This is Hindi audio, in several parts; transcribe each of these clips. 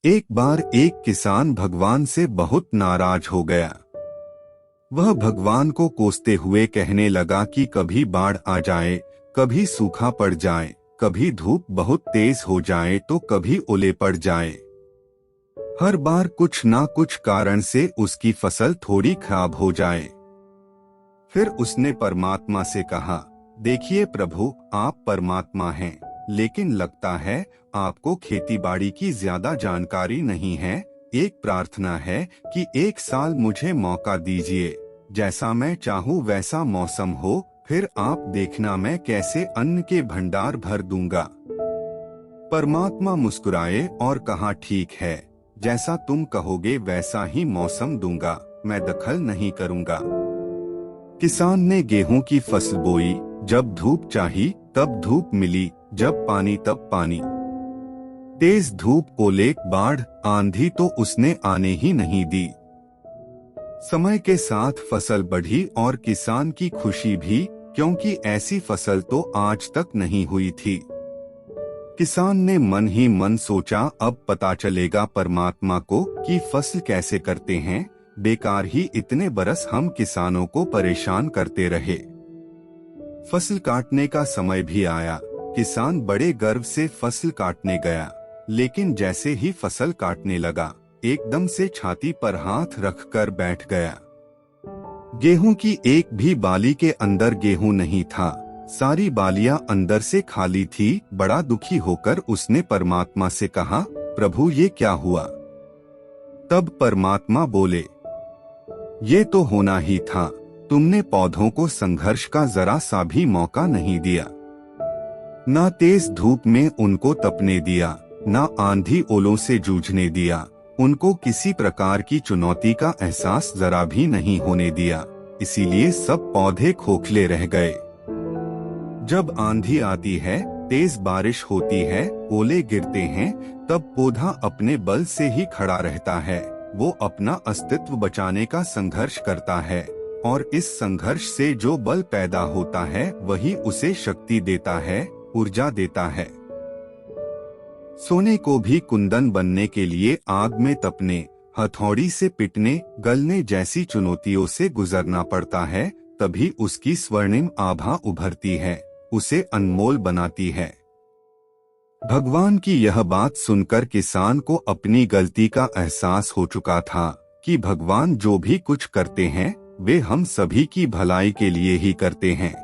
एक बार एक किसान भगवान से बहुत नाराज हो गया। वह भगवान को कोसते हुए कहने लगा कि कभी बाढ़ आ जाए, कभी सूखा पड़ जाए, कभी धूप बहुत तेज हो जाए तो कभी ओले पड़ जाए। हर बार कुछ ना कुछ कारण से उसकी फसल थोड़ी खराब हो जाए। फिर उसने परमात्मा से कहा, देखिए प्रभु, आप परमात्मा हैं, लेकिन लगता है आपको खेतीबाड़ी की ज्यादा जानकारी नहीं है। एक प्रार्थना है कि एक साल मुझे मौका दीजिए, जैसा मैं चाहूँ वैसा मौसम हो, फिर आप देखना मैं कैसे अन्न के भंडार भर दूंगा। परमात्मा मुस्कुराए और कहा, ठीक है, जैसा तुम कहोगे वैसा ही मौसम दूंगा, मैं दखल नहीं करूंगा। किसान ने गेहूं की फसल बोई, जब धूप चाही तब धूप मिली, जब पानी तब पानी। तेज धूप, ओले, बाढ़, आंधी तो उसने आने ही नहीं दी। समय के साथ फसल बढ़ी और किसान की खुशी भी, क्योंकि ऐसी फसल तो आज तक नहीं हुई थी। किसान ने मन ही मन सोचा, अब पता चलेगा परमात्मा को कि फसल कैसे करते हैं। बेकार ही इतने बरस हम किसानों को परेशान करते रहे। फसल काटने का समय भी आया। किसान बड़े गर्व से फसल काटने गया, लेकिन जैसे ही फसल काटने लगा, एकदम से छाती पर हाथ रखकर बैठ गया। गेहूं की एक भी बाली के अंदर गेहूं नहीं था, सारी बालियां अंदर से खाली थी। बड़ा दुखी होकर उसने परमात्मा से कहा, प्रभु ये क्या हुआ? तब परमात्मा बोले, ये तो होना ही था, तुमने पौधों को संघर्ष का जरा सा भी मौका नहीं दिया। ना तेज धूप में उनको तपने दिया, ना आंधी ओलों से जूझने दिया, उनको किसी प्रकार की चुनौती का एहसास जरा भी नहीं होने दिया। इसीलिए सब पौधे खोखले रह गए। जब आंधी आती है, तेज बारिश होती है, ओले गिरते हैं, तब पौधा अपने बल से ही खड़ा रहता है। वो अपना अस्तित्व बचाने का संघर्ष करता है, और इस संघर्ष से जो बल पैदा होता है वही उसे शक्ति देता है, ऊर्जा देता है। सोने को भी कुंदन बनने के लिए आग में तपने, हथौड़ी से पिटने, गलने जैसी चुनौतियों से गुजरना पड़ता है, तभी उसकी स्वर्णिम आभा उभरती है, उसे अनमोल बनाती है। भगवान की यह बात सुनकर किसान को अपनी गलती का एहसास हो चुका था कि भगवान जो भी कुछ करते हैं वे हम सभी की भलाई के लिए ही करते हैं।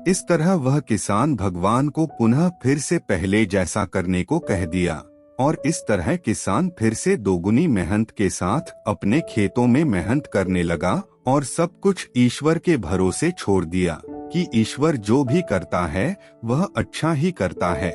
इस तरह वह किसान भगवान को पुनः फिर से पहले जैसा करने को कह दिया, और इस तरह किसान फिर से दोगुनी मेहनत के साथ अपने खेतों में मेहनत करने लगा और सब कुछ ईश्वर के भरोसे छोड़ दिया कि ईश्वर जो भी करता है वह अच्छा ही करता है।